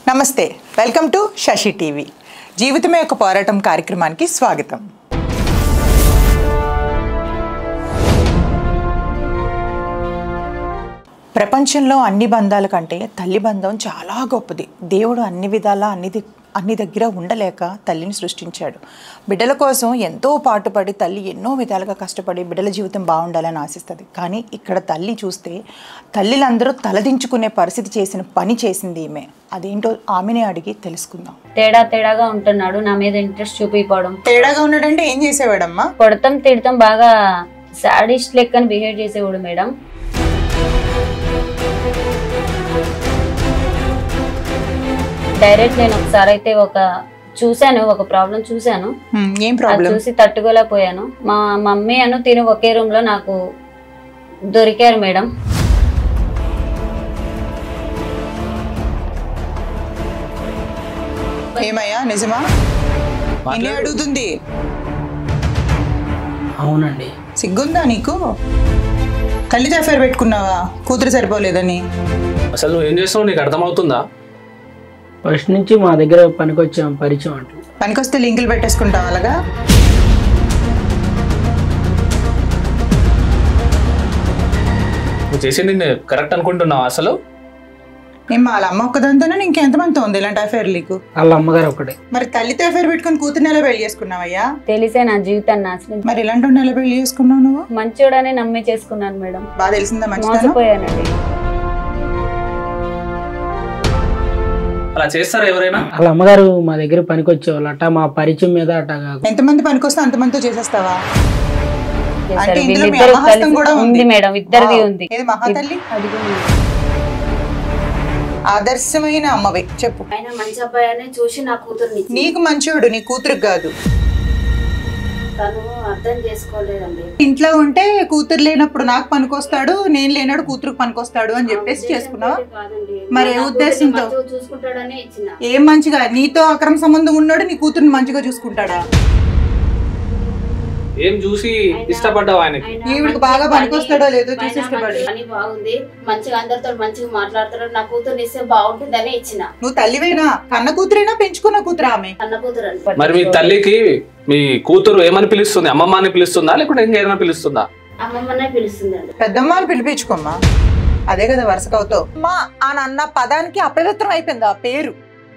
నమస్తే, welcome to Shashi TV. జీవితమే ఒక పోరాటం కార్యక్రమానికి స్వాగతం. ప్రపంచంలో అన్ని బంధాల కంటే తల్లి బంధం చాలా గొప్పది. దేవుడు అన్ని విధాలా అన్ని దగ్గర ఉండలేక తల్లిని సృష్టించాడు. బిడ్డల కోసం ఎంతో పాటుపడి తల్లి ఎన్నో విధాలుగా కష్టపడి బిడ్డల జీవితం బాగుండాలని ఆశిస్తుంది. కానీ ఇక్కడ తల్లి చూస్తే తల్లిలందరూ తలదించుకునే పరిస్థితి చేసిన పని చేసింది ఈమె. అదేంటో ఆమెనే అడిగి తెలుసుకుందాం. తేడాగా ఉంటున్నాడు, నా మీద ఇంట్రెస్ట్ చూపిపోవడం. తేడాగా ఉన్నాడంటే ఏం చేసేవాడమ్మా? కొడతాం తిడతాం, బాగా సాడిస్ట్ లెక్కని బిహేవ్ చేసేవాడు మేడం. డైరెక్ట్ నేను ఒకసారి అయితే ఒక ప్రాబ్లం చూసాను. చూసి తట్టుకోలేకపోయాను. మా మమ్మీ తిని ఒకే రూమ్ లో నాకు దొరికారు మేడం. ఏమయ్యా, నిజమా? అడుగుతుంది. అవునండి. సిగ్గుందా నీకు? తల్లితో అఫైర్ పెట్టుకున్నావా కూతురు సరిపోలేదని? అసలు నువ్వు ఏం చేస్తావు, నీకు అర్థమవుతుందా? ఫస్ట్ నుంచి మా దగ్గర పనికొచ్చాం, పరిచయం అంటూ. పనికొస్తే లింకులు పెట్టేసుకుంటావు అలాగా? నువ్వు చేసింది నేను కరెక్ట్ అనుకుంటున్నావు అసలు? నేను వాళ్ళ అమ్మ ఒక్కదాంతోనే ఇంకెంతమంది ఉంది ఇలాంటి అఫైర్ నీకు? వాళ్ళ అమ్మగారు ఒకటే. మరి తల్లితో అఫైర్ పెట్టుకుని కూతురు ఎలా పెళ్లి చేసుకున్నావయ్యా? తెలిసే నా జీవితాన్ని నాశనం. మరి ఇలాంటి ఎలా పెళ్లి చేసుకున్నావు నువ్వు? మంచోడనే నమ్మి చేసుకున్నాను మేడం. బాగా తెలిసిందా? మోసపోయానండి. అలా చేస్తారా ఎవరైనా? వాళ్ళ అమ్మగారు మా దగ్గర పనికొచ్చేవాళ్ళు అట, మా పరిచయం మీద అట. ఎంతమంది పనికొస్తే అంతమందితో చేసేస్తావా? ఉంది మేడం, ఇద్దరిది ఉంది. మహాతల్లి ఆదర్శమైన అమ్మవే. చెప్పు. మంచి అబ్బాయి చూసి నా కూతురు. నీకు మంచోడు, నీ కూతురు కాదు. తను అర్థం చేసుకోలేదండి. ఇంట్లో ఉంటే కూతురు లేనప్పుడు నాకు పనికొస్తాడు, నేను లేనాడు కూతురుకు పనికొస్తాడు అని చెప్పేసి చేసుకున్నావు. మరి ఏ ఉద్దేశంతో? చూసుకుంటాడని ఇచ్చిన. ఏం మంచిగా నీతో అక్రమ సంబంధం ఉన్నాడు, నీ కూతురుని మంచిగా చూసుకుంటాడా? ఏం చూసి ఇష్టపడ్డావు ఆయనకి? ఈవిడికి బాగా పనికొస్తాడో లేదో చూసి ఇష్టపడి. బాగుంది, మంచిగా అందరితో మంచిగా మాట్లాడుతాడు, నా కూతురు ఇస్తే బాగుంటుందని ఇచ్చిన. నువ్వు తల్లివేనా? కన్న కూతురేనా పెంచుకున్న కూతురు ఆమె? కన్న కూతురు. మరి మీ తల్లికి మీ కూతురు ఏమని పిలుస్తుంది? అమ్మమ్మ అని పిలుస్తుందా లేకుంటే ఇంకేమైనా పిలుస్తుందా? అమ్మమ్మనే పిలుస్తుందండి. పెద్దమ్మ అని పిలిపించుకోమ్మా, అదే కదా వరుసగా అవుతావు. అమ్మా అని అన్న పదానికి అపవిత్రం అయిపోయింది ఆ పేరు,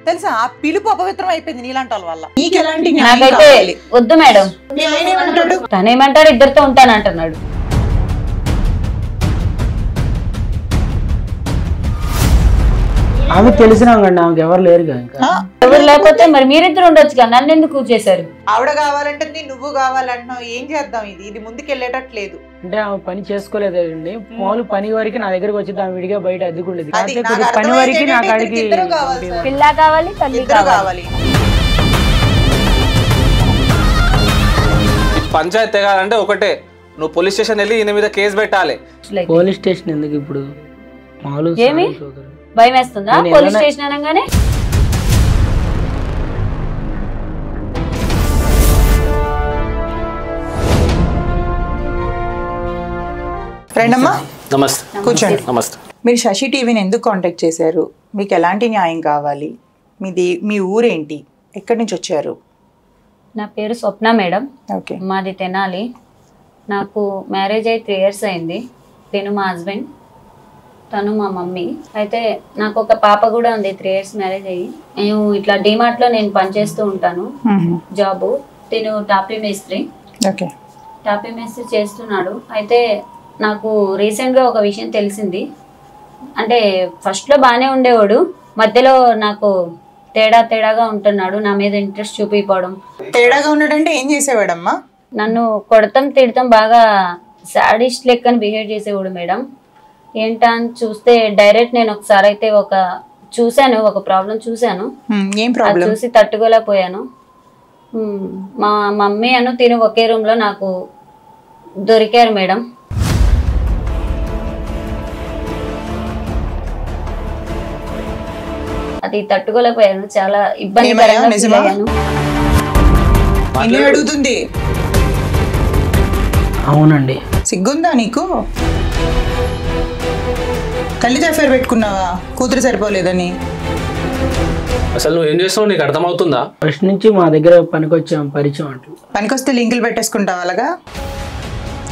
తెలుసా? ఆ పిలుపు అపవిత్రం అయిపోయింది నీలాంటి వాళ్ళ వల్ల. నీకెలాంటి వద్దు మేడం. తనేమంటాడు, ఇద్దరితో ఉంటానంటున్నాడు. ఆమె తెలిసినా కండి, ఆమెకు ఎవరు లేరు కదా. ఎవరు లేకపోతే మరి మీరిద్దరు ఉండొచ్చు కదా, నన్ను ఎందుకు చేశారు? ఆవిడ కావాలంటే నువ్వు కావాలంటున్నావు. ఏం చేద్దాం? ఇది ముందుకు వెళ్ళేటట్లేదు. అంటే ఆమె పని చేసుకోలేదండి. మామూలు పని వరకు నా దగ్గరకు వచ్చి ఆమె విడిగా బయట అద్దుకుండేది. పని వరకు నా కాడికి పిల్ల కావాలి, తల్లి కావాలి. పంచాయతీ కావాలంటే ఒకటే, నువ్వు పోలీస్ స్టేషన్ వెళ్ళి ఈయన మీద కేసు పెట్టాలి. పోలీస్ స్టేషన్ ఎందుకు ఇప్పుడు? మామూలు ఏమి భయం వేస్తుందా పోలీస్ స్టేషన్ అనగానే? రండమ్మా. నమస్తే. కూర్చోండి. నమస్తే. మీరు శశి టీవీని ఎందుకు కాంటాక్ట్ చేశారు? మీకు ఎలాంటి న్యాయం కావాలి? మీ ఊరేంటి? ఎక్కడి నుంచి వచ్చారు? నా పేరు స్వప్న మేడం. ఓకే. మాది తెనాలి. నాకు మ్యారేజ్ అయ్యి 3 years అయింది. నేను మా హస్బెండ్, తను మా మమ్మీ. అయితే నాకు ఒక పాప కూడా ఉంది. 3 years మ్యారేజ్ అయ్యి. నేను ఇట్లా డిమార్ట్ లో నేను పనిచేస్తూ ఉంటాను, జాబు. నేను టాపీ మేస్త్రి. ఓకే. టాపీ మేస్త్రి చేస్తున్నాడు. అయితే నాకు రీసెంట్గా ఒక విషయం తెలిసింది. అంటే ఫస్ట్లో బాగానే ఉండేవాడు, మధ్యలో నాకు తేడాగా ఉంటున్నాడు, నా మీద ఇంట్రెస్ట్ చూపిపోవడం. తేడాగా ఉన్నాడంటే ఏం చేసేవాడమ్మా? నన్ను కొడతాం తిడతాం, బాగా సాడిస్ట్ లెక్కని బిహేవ్ చేసేవాడు మేడం. ఏంటా అని చూస్తే డైరెక్ట్ నేను ఒకసారి అయితే ఒక ప్రాబ్లం చూసాను. చూసి తట్టుకోలేకపోయాను. మా మమ్మీ తిని ఒకే రూమ్ లో నాకు దొరికారు మేడం. అది తట్టుకోలేకపోయాను, చాలా ఇబ్బందికరంగా అడుగుతుంది. అవునండి. సిగ్గుందా నీకు? తల్లితో అఫైర్ పెట్టుకున్నావా కూతురు సరిపోలేదని? అసలు నువ్వు ఏం చేస్తావు నీకు అర్థమవుతుందా? ఫస్ట్ నుంచి మా దగ్గర పనికొచ్చాం, పరిచయం అంటూ. పనికొస్తే లింకులు పెట్టేసుకుంటావు అలాగా?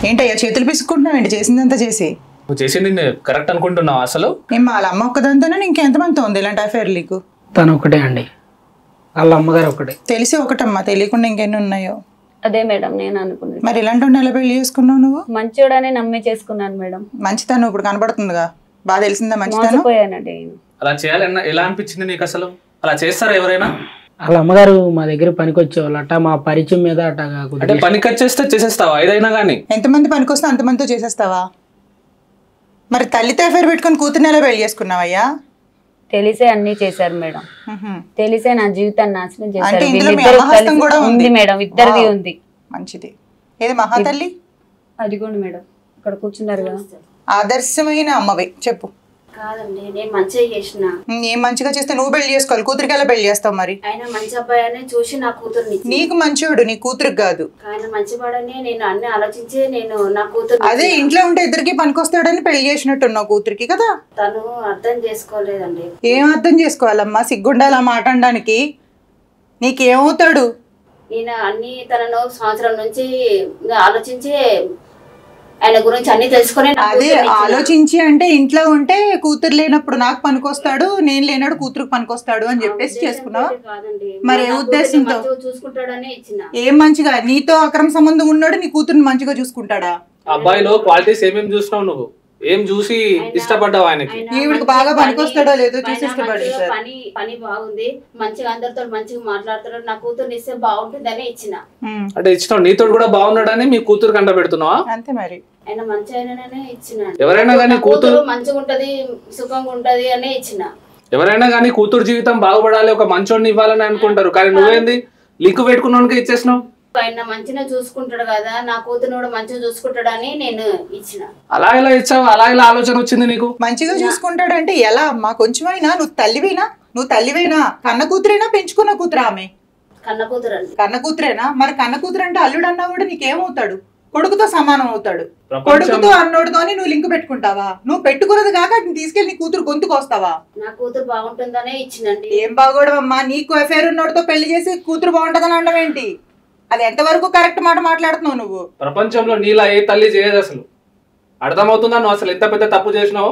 ఏంటయ్యా చేతులు పిసుకుంటున్నావు ఏంటి చేసిందంతా చేసి? నువ్వు చేసింది కరెక్ట్ అనుకుంటున్నావు అసలు? ఏం వాళ్ళ అమ్మ ఒక్కదాంతోనే ఇంకెంతమంది ఉంది ఇలాంటి అఫైర్ నీకు? తను ఒకటే అండి, వాళ్ళ అమ్మగారు ఒకటే. తెలిసి ఒకటమ్మా, తెలియకుండా ఇంకెన్ని ఉన్నాయో? అదే మేడం నేను అనుకున్నాను. మరి ఇలాంటి ఎలా పెళ్లి చేసుకున్నావు నువ్వు? మంచోడనే నమ్మి చేసుకున్నాను మేడం. మంచితనం ఇప్పుడు కనబడుతుందిగా, బాగా తెలిసిందా మంచితనం? మోసపోయానండి. అలా చేయాలన్నా ఎలా అనిపించింది నీకు అసలు? అలా చేస్తారా ఎవరైనా? వాళ్ళ అమ్మగారు మా దగ్గర పనికొచ్చేవాళ్ళు అట్టా, మా పరిచయం మీద అట్టగా. అంటే పనికి వచ్చేస్తే చేసేస్తావా ఏదైనా కానీ? ఎంతమంది పనికొస్తే అంతమందితో చేసేస్తావా? మరి తల్లితో అఫైర్ పెట్టుకుని కూతుర్ని ఎలా పెళ్లి చేసుకున్నావయ్యా? తెలిసే అన్ని చేశారు మేడం, తెలిసే నా జీవితాన్ని నాశనం చేశారు. అంటే ఇందులో మీ వీళ్ళిద్దరూ అమ్మహస్తం కలిసి కూడా ఉంది మేడం, ఇద్దరిది ఉంది. మంచిది. ఏది మహాతల్లి? అదిగోండి మేడం ఇక్కడ కూర్చున్నారు కదా. ఆదర్శమైన అమ్మవి. చెప్పు. కాదండి నేను మంచిగా చేసిన. ఏం మంచిగా చేస్తే నువ్వు పెళ్లి చేసుకోవాలి, కూతురికి ఎలా పెళ్లి చేస్తావు మరి? ఆయన మంచి అబ్బాయి చూసి నా కూతురుని. నీకు మంచివాడు, నీ కూతురికి కాదు. ఆయన మంచివాడని నేను అన్ని ఆలోచించి నేను నా కూతురు. అదే ఇంట్లో ఉంటే ఇద్దరికి పనికొస్తాడని పెళ్లి చేసినట్టున్నావు కూతురికి కదా. తను అర్థం చేసుకోలేదండి. ఏం అర్థం చేసుకోవాలమ్మా? సిగ్గుండాలి ఆ మాట అనడానికి. నీకేమవుతాడు? నేను అన్ని తనను సంవత్సరం నుంచి ఆలోచించి ఆయన గురించి అన్ని తెలుసుకొని. అదే ఆలోచించి అంటే ఇంట్లో ఉంటే కూతురు లేనప్పుడు నాకు పనికొస్తాడు, నేను లేనాడు కూతురుకు పనికొస్తాడు అని చెప్పేసి చేసుకున్నావు. మరి ఏ ఉద్దేశంతో? చూసుకుంటాడని ఇచ్చిన. ఏం మంచిగా నీతో అక్రమ సంబంధం ఉన్నాడు, నీ కూతురుని మంచిగా చూసుకుంటాడా? అబ్బాయిలో క్వాలిటీస్ ఏమేమి చూసినావు నువ్వు? ఏం చూసి ఇష్టపడ్డావు ఆయనకి? ఈవిడికి బాగా పనికొస్తాడో లేదో చూసి ఇష్టపడి. పని బాగుంది, మంచిగా అందరితో మంచిగా మాట్లాడుతున్నాడు, నా కూతురుని ఇస్తే బాగుంటుందని ఇచ్చిన. అంటే ఇచ్చినావు, నీతో కూడా బాగున్నాడని మీ కూతురు కంట పెడుతున్నావా? అంతే మరి. ఆయన మంచి ఆయననే ఇచ్చిన. ఎవరైనా కానీ కూతురు మంచిగా ఉంటది, సుఖంగా ఉంటది అని ఇచ్చిన. ఎవరైనా కానీ కూతురు జీవితం బాగుపడాలి, ఒక మంచోడిని ఇవ్వాలని అనుకుంటారు. కానీ నువ్వేంది లింక్ పెట్టుకున్నానికి ఇచ్చేసినావు? ఆయన మంచిగా చూసుకుంటాడు కదా, నా కూతురు కూడా మంచిగా చూసుకుంటాడు అని నేను ఇచ్చిన. అలా ఎలా ఇచ్చావు? అలా ఎలా ఆలోచన వచ్చింది నీకు? మంచిగా చూసుకుంటాడు అంటే ఎలా అమ్మా? కొంచెమైనా నువ్వు తల్లివేనా? కన్న కూతురేనా పెంచుకున్న కూతురా ఆమె? కన్న కూతురు అండి. కన్న కూతురేనా? మరి కన్న కూతురు అంటే అల్లుడు అన్నా కూడా నీకేమవుతాడు? కొడుకుతో సమానం అవుతాడు. కొడుకుతో అన్నోడుతోని నువ్వు లింక్ పెట్టుకుంటావా? నువ్వు పెట్టుకున్నది కాక తీసుకెళ్లి నీ కూతురు గొంతుకొస్తావా? నా కూతురు బాగుంటుందనే ఇచ్చినండి. ఏం బాగోడమ్మా? నీకు అఫైర్ ఉన్నోడితో పెళ్లి చేసి కూతురు బాగుంటుందని అనడం ఏంటి? అది ఎంతవరకు కరెక్ట్ మాట మాట్లాడుతున్నావు నువ్వు? ప్రపంచంలో నీలా ఏ తల్లి చేయదు అసలు. అర్థమవుతుందా నువ్వు అసలు ఎంత పెద్ద తప్పు చేసినావు?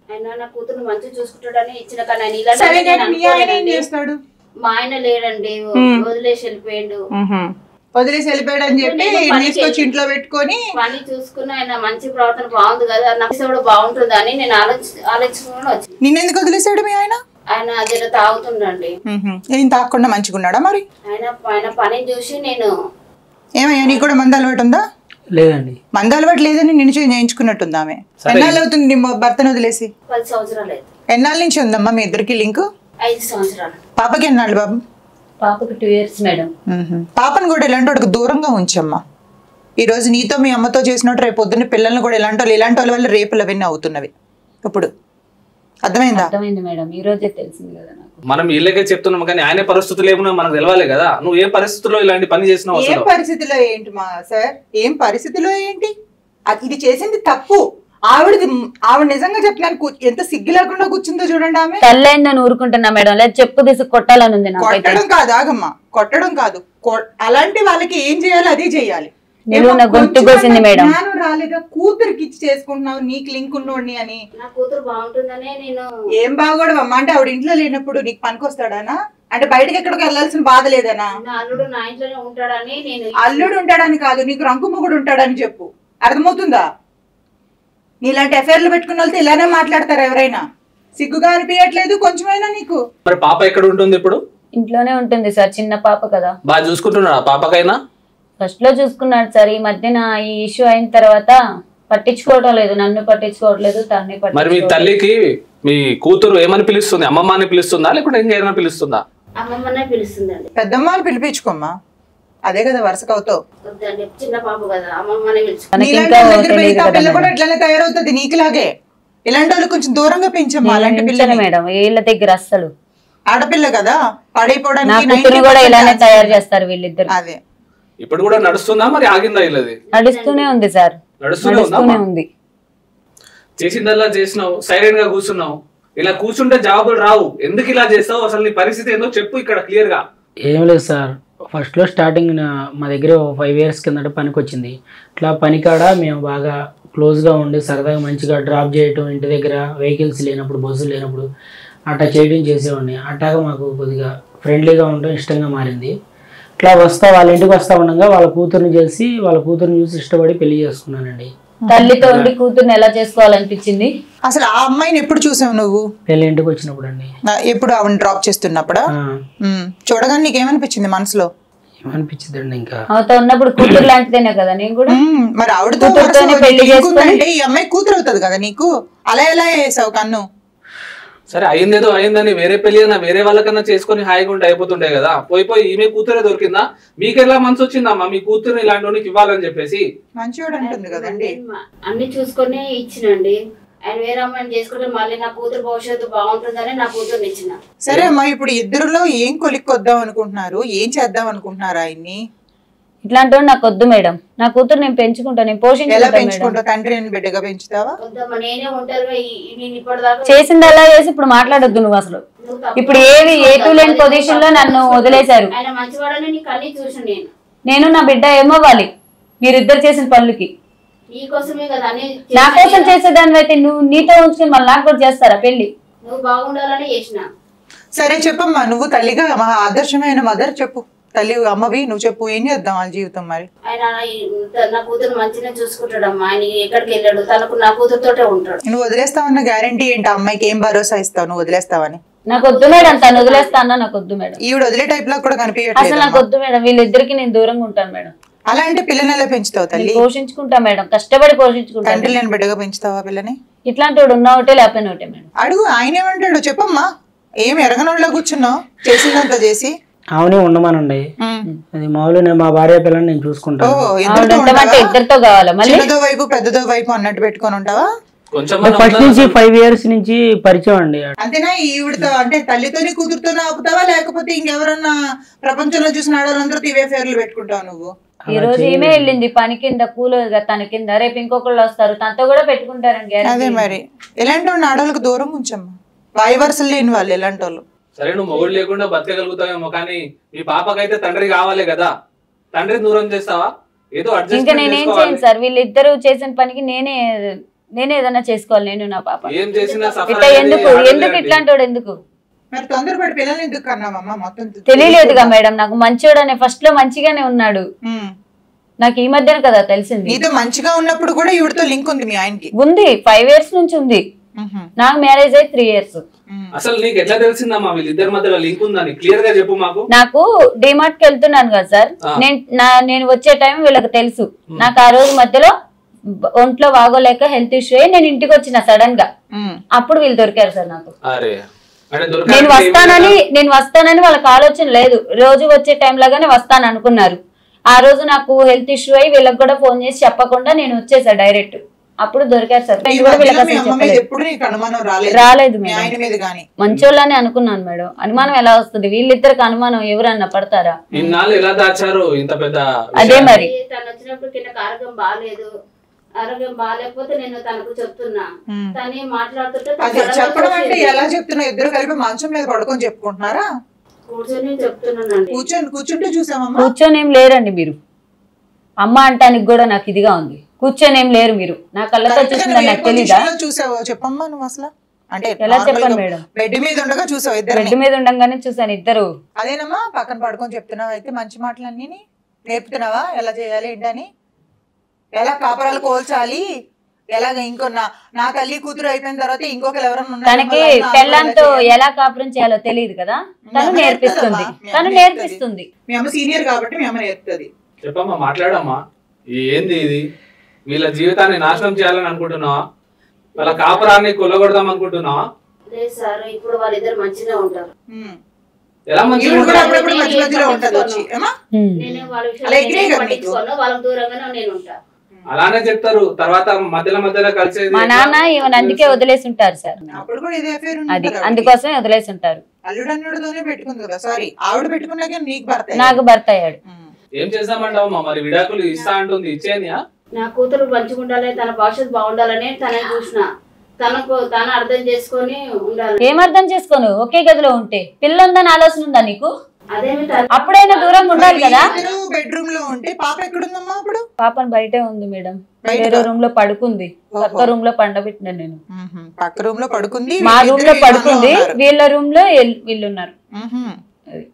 ఆయన నా కూతురు మంచిగా చూసుకుంటాడని ఇచ్చిన. కానీ చేస్తాడు? మా ఆయన లేడండి, వదిలేసి వెళ్ళిపోయాడు. వదిలేసి వెళ్ళిపోయాడు అని చెప్పి తీసుకొచ్చి ఇంట్లో పెట్టుకొని పని చూసుకుని ఆయన మంచి ప్రవర్తన బాగుంది కదా, నాకు కూడా బాగుంటుంది అని నేను ఆలోచించుకుని వచ్చి. నిన్నెందుకు వదిలేసాడు మీ ఆయన? ఆయన అదే తాగుతుండండి. ఏం తాగకుండా మంచిగా ఉన్నాడా మరి? ఆయన పని చూసి నేను. ఏమయ్యా నీకు కూడా మంద అలవాటు ఉందా? లేదండి. మంద అలవాటు లేదని నిన్ను చేయించుకున్నట్టుందా ఆమె? ఎన్నాళ్ళు అవుతుంది నీ భర్తను వదిలేసి? 10 సంవత్సరాలు అయితే. ఎన్నాళ్ళ నుంచి ఉందమ్మా మీ ఇద్దరికి లింక్? 5 సంవత్సరాలు. పాపకి ఎన్నాళ్ళు బాబు? పాపకి 2 years మేడం. పాపను కూడా ఇలాంటి వాడికి దూరంగా ఉంచమ్మా. ఈ రోజు నీతో మీ అమ్మతో చేసినట్టు రేపు పొద్దున్న పిల్లల్ని కూడా ఇలాంటి వాళ్ళ వల్ల రేపులు అవన్నీ అవుతున్నవి. ఇప్పుడు అర్థమైందా? అర్థమైంది మేడం, ఈ రోజే తెలిసింది కదా నాకు. మనం ఇళ్ళకే చెప్తున్నాం కానీ ఆయన పరిస్థితులు ఏమన్నా మనకు తెలవాలి కదా. నువ్వు ఏ పరిస్థితుల్లో ఇలాంటి పని చేసినావు? ఏం పరిస్థితిలో ఏంటి మా సార్? ఏం పరిస్థితిలో ఏంటి? ఇది చేసింది తప్పు. ఆవిడ నిజంగా చెప్తున్నాను, ఎంత సిగ్గు లేకుండా కూర్చుందో చూడండి ఆమె. తల్లైందని ఊరుకుంటున్నా మేడం, లేదా చెప్పు తీసి కొట్టాలని ఉంది నాకు. కొట్టడం కాదు, ఆగమ్మా, కొట్టడం కాదు. అలాంటి వాళ్ళకి ఏం చేయాలి అదే చేయాలి. గొంతు కోసింది మేడం. రాలేదా? కూతురికి ఇచ్చి చేసుకుంటున్నావు నీకు లింక్ ఉన్నోడిని అని. నా కూతురు బాగుంటుందనే నేను. ఏం బాగోడమ్మా? అంటే ఆవిడ ఇంట్లో లేనప్పుడు నీకు పనికొస్తాడానా? అంటే బయటకి ఎక్కడికి వెళ్ళాల్సిన బాధ లేదనా? అల్లుడు నా ఇంట్లోనే ఉంటాడని నేను. అల్లుడు ఉంటాడని కాదు, నీకు రంకుమ్మగుడు ఉంటాడని చెప్పు. అర్థమవుతుందా? నీలాంటి అఫైర్లు పెట్టుకున్న వాళ్ళతో ఇలానే మాట్లాడతారు ఎవరైనా? సిగ్గుగా అనిపించట్లేదు కొంచెమైనా నీకు? మరి పాప ఎక్కడ ఉంటుంది ఇప్పుడు? ఇంట్లోనే ఉంటుంది సార్, చిన్న పాప కదా. బాగా చూసుకుంటున్నాడా పాపకైనా? ఫస్ట్ లో చూసుకున్నాడు సార్, ఈ మధ్యన ఈ ఇష్యూ అయిన తర్వాత పట్టించుకోవడం లేదు, నన్ను పట్టించుకోవట్లేదు, తన్ని పట్టించుకోవట్లేదు. మరి మీ తల్లికి మీ కూతురు ఏమని పిలుస్తుంది? అమ్మమ్మ అని పిలుస్తుందా లేకుంటే ఇంకేమైనా పిలుస్తుందా? అమ్మమ్మనే పిలుస్తుందండి. పెద్దమ్మని పిలిపించుకోమ్మా, అదే కదా వరుసకు అవుతావు. చిన్న పాప కదా, అమ్మమ్మనే పిలుచుకో. పిల్ల కూడా ఇట్లానే తయారవుతుంది నీకులాగే. ఇలాంటి వాళ్ళు కొంచెం దూరంగా పెంచమ్మా. అలాంటి పిల్లలు మేడం వీళ్ళ దగ్గర అస్సలు. ఆడపిల్ల కదా, పడైపోవడానికి కూడా ఇలానే తయారు చేస్తారు వీళ్ళిద్దరు. అదే ఇప్పుడు కూడా నడుస్తుందా మరి ఆగిందా? ఇల్లది నడుస్తూనే ఉంది సార్, నడుస్తూనే ఉంది. చేసిందల్లా చేసినావు, సైలెంట్ గా కూర్చున్నావు. ఇలా కూర్చుంటే జవాబులు రావు. ఎందుకు ఇలా చేస్తావు, అసలు నీ పరిస్థితి ఏందో చెప్పు ఇక్కడ క్లియర్ గా. ఏం లేదు సార్, ఫస్ట్లో స్టార్టింగ్ మా దగ్గర 5 years కిందట పనికి వచ్చింది. ఇట్లా పనికాడ మేము బాగా క్లోజ్గా ఉండి సరదాగా మంచిగా డ్రాప్ చేయటం, ఇంటి దగ్గర వెహికల్స్ లేనప్పుడు, బస్సులు లేనప్పుడు అట్లా చేయడం చేసేవాడిని. అట్టాగా మాకు కొద్దిగా ఫ్రెండ్లీగా ఉండడం ఇష్టంగా మారింది. ఇట్లా వాళ్ళ ఇంటికి వస్తా ఉండగా వాళ్ళ కూతుర్ని చూసి ఇష్టపడి పెళ్లి చేసుకున్నానండి. తల్లితో ఉండి కూతుర్ని ఎలా చేసుకోవాలనిపించింది? అసలు ఆ అమ్మాయిని ఎప్పుడు చూసావు నువ్వు? పెళ్లి ఇంటికి వచ్చినప్పుడు అండి. ఎప్పుడు ఆవిడ డ్రాప్ చేస్తున్నప్పుడా? చూడగానే నీకేమనిపించింది మనసులో? ఏమనిపించింది అండి, ఇంకా ఆమెతో ఉన్నప్పుడు కూతురు లాంటిదేనే కదా నేను కూడా. మరి ఆవిడతో పెళ్లి చేసుకుంటే ఈ అమ్మాయి కూతురు అవుతుంది కదా నీకు, అలా ఎలా వేసావు కన్ను? సరే అయిందేదో అయిందని వేరే పెళ్లి అయినా వేరే వాళ్ళకన్నా చేసుకుని హాయిగా ఉంటే అయిపోతుండే కదా. పోయి ఈమె కూతురే దొరికిందా? మీకెలా మనసు వచ్చిందమ్మా మీ కూతురుని ఇలాంటి వానికి ఇవ్వాలని చెప్పేసి? మంచివాడు అంటుంది కదండి. అన్ని చూసుకొని ఇచ్చినండి. ఆయన వేరే అమ్మాయిని చేసుకుంటే మళ్ళీ నా కూతురు భవిష్యత్తు బాగుంటుందని నా కూతురుని ఇచ్చిన. సరే అమ్మా, ఇప్పుడు ఇద్దరులో ఏం కొలిక్కొద్దాం అనుకుంటున్నారు, ఏం చేద్దాం అనుకుంటున్నారు ఆయన్ని? ఇట్లాంటి నాకు వద్దు మేడం, నా కూతురు నేను పెంచుకుంటాను, నేను ఎలా పోషించుకుంటాను. పెంచుకుంటావు? తండ్రి బిడ్డగా పెంచుతావా? వద్దమ్మా, నేనే ఉంటారుగా నేను ఇప్పటిదాకా చేసింది అలా చేసి ఇప్పుడు మాట్లాడొద్దు నువ్వు. అసలు ఇప్పుడు ఏటూ లేని పొజిషన్ లో నన్ను వదిలేశారు. ఆయన మంచివాడని నీకు అన్ని చూసి నేను నా బిడ్డ ఏమవ్వాలి మీరిద్దరు చేసిన పనులకి? నీకోసమే కదా అన్ని. నా కోసం చేసేదాన్ని అయితే నువ్వు నీతో ఉంచుకుని మళ్ళీ నాకు కూడా చేస్తారా పెళ్లి? నువ్వు బాగుండాలని చేసిన. సరే చెప్పమ్మా, నువ్వు తల్లిగా మహా ఆదర్శమైన మదర్ చెప్పు, తల్లి అమ్మవి నువ్వు చెప్పు, ఏం చేద్దాం వాళ్ళ జీవితం మరి? ఆయన నా కూతురు మంచిగా చూసుకుంటాడమ్మా. ఆయన ఎక్కడికి వెళ్ళాడు, తనకు నా కూతురుతోటే ఉంటాడు. నువ్వు వదిలేస్తావన్న గ్యారంటీ ఏంటి? అమ్మాయికి ఏం భరోసా ఇస్తావు నువ్వు వదిలేస్తావని? నాకు వద్దు మేడం, తను వదిలేస్తానా? నాకు వద్దు మేడం. ఈవిడ వదిలే టైప్ లో కూడా అసలు కనిపించట్లేదు. నాకు వద్దు మేడం, వీళ్ళిద్దరికి నేను దూరంగా ఉంటాను మేడం. అలా అంటే పిల్లని ఎలా పెంచుతావు తల్లి? పోషించుకుంటా మేడం, కష్టపడి పోషించుకుంటా. తండ్రి లేని బిడ్డగా పెంచుతావా పిల్లని? ఇట్లాంటి వాడు ఉన్న ఒకటే లేకపోయినా ఒకటే మేడం. అడుగు, ఆయన ఏమంటాడు చెప్పమ్మా. ఏం ఎరగనోళ్ళ కూర్చున్నావు, చేసిందంతా చేసి. అవునే ఉండమానండి, అది మామూలు నేను మా భార్య పిల్లని నేను చూసుకుంటాను. ఇద్దరితో కావాలా మళ్ళీ? చిన్నదో వైపు పెద్దదో వైపు అన్నట్టు పెట్టుకొని ఉంటావా? ఫస్ట్ నుంచి 5 years నుంచి పరిచయం అండి. అంతేనా? ఈవిడతో అంటే తల్లితోని కూతురుతోనే ఆపుతావా, లేకపోతే ఇంకెవరన్నా ప్రపంచంలో చూసిన ఆడవాళ్ళందరితో ఇవే పేర్లు పెట్టుకుంటావు నువ్వు? ఈ రోజు ఈమె వెళ్ళింది పని కింద, కూలీగా తన కింద, రేపు ఇంకొకళ్ళు వస్తారు తనతో కూడా పెట్టుకుంటారని. అదే మరి, ఎలాంటి వాళ్ళు ఆడవాళ్ళకి దూరం ఉంచమ్మా, వాయి వరుసలు లేని వాళ్ళు ఎలాంటి వాళ్ళు. సరే నువ్వు మొగుడు లేకుండా బతకగలుగుతావేమో, కానీ మీ పాపకైతే తండ్రి కావాలి కదా, తండ్రి దూరం చేస్తావా? ఏదో అడ్జస్ట్. ఇంకా నేనేం చేయను సార్, వీళ్ళిద్దరు చేసిన పనికి నేనే ఏదైనా చేసుకోవాలి. నేను నా పాప ఏం చేసినా ఇట్లా ఎందుకు ఇట్లాంటి వాడు ఎందుకు? మరి తొందరపడి పిల్లల్ని ఎందుకు కన్నావమ్మా? మొత్తం తెలియలేదుగా మేడం నాకు, మంచివాడనే ఫస్ట్ లో మంచిగానే ఉన్నాడు, నాకు ఈ మధ్యన కదా తెలిసింది. నీతో మంచిగా ఉన్నప్పుడు కూడా ఈవిడతో లింక్ ఉంది మీ ఆయనకి? ఉంది, 5 years నుంచి ఉంది. నాకు మ్యారేజ్ అయ్యి 3 years. అసలు నీకు ఎట్లా తెలిసిందమ్మా వీళ్ళిద్దరి మధ్యలో లింక్ ఉందని? క్లియర్ గా చెప్పు మాకు. నాకు డిమార్ట్ కి వెళ్తున్నాను కదా సార్, నేను వచ్చే టైం వీళ్ళకి తెలుసు. నాకు ఆ రోజు మధ్యలో ఒంట్లో బాగోలేక హెల్త్ ఇష్యూ అయ్యి నేను ఇంటికి వచ్చిన సడన్ గా, అప్పుడు వీళ్ళు దొరికారు సార్ నాకు. నేను వస్తానని వాళ్ళకి ఆలోచన లేదు, రోజు వచ్చే టైం లాగానే వస్తాను అనుకున్నారు. ఆ రోజు నాకు హెల్త్ ఇష్యూ అయ్యి వీళ్ళకి కూడా ఫోన్ చేసి చెప్పకుండా నేను వచ్చేసా డైరెక్ట్, అప్పుడు దొరికారు సార్. రాలేదు మంచోళ్ళని అనుకున్నాను మేడం. అనుమానం ఎలా వస్తుంది? వీళ్ళిద్దరికి అనుమానం ఎవరన్నా పడతారా? అదే మరి తను వచ్చినప్పుడు కింద ఆరోగ్యం బాగాలేదు, ఆరోగ్యం బాగాలేకపోతే నేను తనకు చెప్తున్నా, తనే మాట్లాడుతుంటే చెప్పడం అంటే ఎలా చెప్తున్నా? ఇద్దరు కలిపి మంచం మీద పడుకొని చెప్పుకుంటున్నారా? కూర్చొని చెప్తున్నానండి. కూర్చుంటే చూసామమ్మా. కూర్చొని ఏం లేరండి మీరు, అమ్మ అంటానికి కూడా నాకు ఇదిగా ఉంది. కూర్చొని ఏం లేరు మీరు, నా కళ్ళతో చూసిందని నాకు తెలీదా? చూసావో చెప్పమ్మా నువ్వు అసలు? అంటే ఎలా చెప్పండి మేడం? బెడ్ మీద ఉండగా చూసావు? బెడ్ మీద ఉండగానే చూసాను ఇద్దరు. అదేనమ్మా, పక్కన పడుకొని చెప్తున్నావు అయితే మంచి మాటలన్నీ నేర్పుతున్నావా? ఎలా చేయాలి ఏంటని, ఎలా కాపరాలు కోల్చాలి, ఎలాగ ఇంకో నా తల్లి కూతురు అయిపోయిన తర్వాత ఇంకొకరు ఎవరన్నా తనకి పెళ్ళంతో ఎలా కాపురం చేయాలో తెలియదు కదా, తను నేర్పిస్తుంది. మీ అమ్మ సీనియర్ కాబట్టి మీ అమ్మ నేర్పుతుంది. చెప్పమ్మా, మాట్లాడమ్మా. ఏంది ఇది? వీళ్ళ జీవితాన్ని నాశనం చేయాలని అనుకుంటున్నావా? వాళ్ళ కాపురాన్ని కొల్లగొడదాం అనుకుంటున్నావా? లేదు సార్, ఇప్పుడు వాళ్ళిద్దరు మంచిగా ఉంటారు. ఎలా మంచిగా వాళ్ళకి దూరంగానే నేను ఉంటా. అలానే చెప్తారు, తర్వాత మధ్యలో కలిసేది. మా నాన్న ఈవెన్ అందుకే వదిలేసి ఉంటారు సార్, అది అందుకోసమే వదిలేసి ఉంటారు. అల్లుడన్నుడితోనే పెట్టుకుంది కదా, సారీ ఆవిడ పెట్టుకున్నాక నీకు భర్త, నాకు భర్త అయ్యాడు. ఏం చేద్దామంటావమ్మా మరి? విడాకులు ఇస్తా అంటుంది, ఇచ్చేయనియా? నా కూతురు మంచిగా ఉండాలి, తన భవిష్యత్తు బాగుండాలని తనని చూసిన. తను అర్థం చేసుకొని ఉండాలి. ఏం అర్థం చేసుకోను? ఒకే గదిలో ఉంటే పిల్ల ఉందని ఆలోచన ఉందా నీకు? అదేమి అప్పుడైనా దూరంగా ఉండాలి కదా. బెడ్రూమ్ లో ఉంటే పాప ఎక్కడుందమ్మా అప్పుడు? పాపని బయటే ఉంది మేడం, వేరే రూమ్ లో పడుకుంది. పక్క రూమ్ లో పండబెట్టినా నేను. పక్క రూమ్ లో పడుకుంది, మా రూమ్ లో పడుకుంది, వీళ్ళ రూమ్ లో వీళ్ళు ఉన్నారు.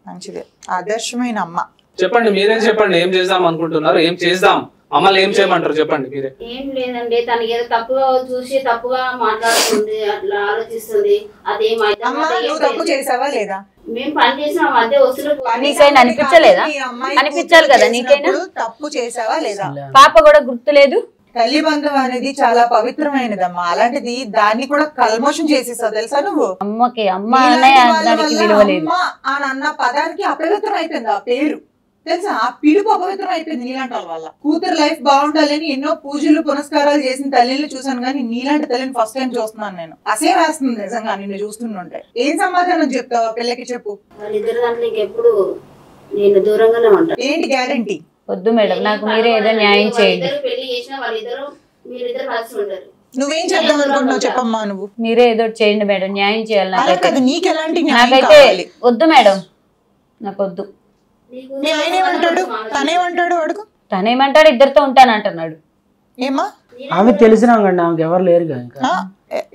మంచిదే, ఆదర్శమైన అమ్మ. చెప్పండి, మీరేం చెప్పండి, ఏం చేద్దాం అనుకుంటున్నారు? ఏం చేద్దాం, మమ్మల్ని ఏం చేయమంటారు చెప్పండి మీరే. ఏం లేదండి, తనకి ఏదో తప్పుగా చూసి తప్పుగా మాట్లాడుతుంది, అట్లా ఆలోచిస్తుంది. అదేమైతే తప్పు చేసావా లేదా? మేము పని చేసిన మధ్య వస్తువులు నీకైనా అనిపించలేదా? అనిపించాలి కదా నీకైనా. తప్పు చేసావా లేదా? పాప కూడా గుర్తులేదు. తల్లి బంధం అనేది చాలా పవిత్రమైనదమ్మా, అలాంటిది దాన్ని కూడా కల్మోషం చేసేసావు తెలుసా నువ్వు? అమ్మకి అమ్మ దానికి విలువ లేదు. అని అన్న పదానికి అపవిత్రం అయిపోయింది ఆ పేరు తెలుసా? ఆ పిలుపు అపవిత్రం అయిపోయింది నీలాంటి వాళ్ళ వల్ల. కూతురు లైఫ్ బాగుండాలని ఎన్నో పూజలు పునస్కారాలు చేసిన తల్లిని చూసాను, కానీ నీలాంటి తల్లిని ఫస్ట్ టైం చూస్తున్నాను నేను. అసే వేస్తుంది నిజంగా నిన్ను చూస్తుంటే. ఏం సమాధానం చెప్తావా పిల్లకి చెప్పు? వాళ్ళిద్దరు దాంట్లో ఇంకెప్పుడు నేను దూరంగానే ఉంటాను. ఏంటి గ్యారంటీ? వద్దు మేడం, నాకు మీరే ఏదో న్యాయం చేయండి. పెళ్లి చేసిన వాళ్ళిద్దరు మీరిద్దరు కలిసి ఉంటారు. నువ్వేం చేద్దాం అనుకుంటున్నావు చెప్పమ్మా నువ్వు? మీరే ఏదో చేయండి మేడం, న్యాయం చేయాలి. నాకైతే నీకు ఎలాంటి నాకైతే వద్దు మేడం, నాకు వద్దు. మీ ఆయన ఏమంటాడు? తనేమంటాడు అడుగు. తనేమంటాడు? ఇద్దరితో ఉంటానంటున్నాడు. ఏమా ఆమె తెలిసినా కండి, ఆమెకి ఎవరు లేరు ఇంకా.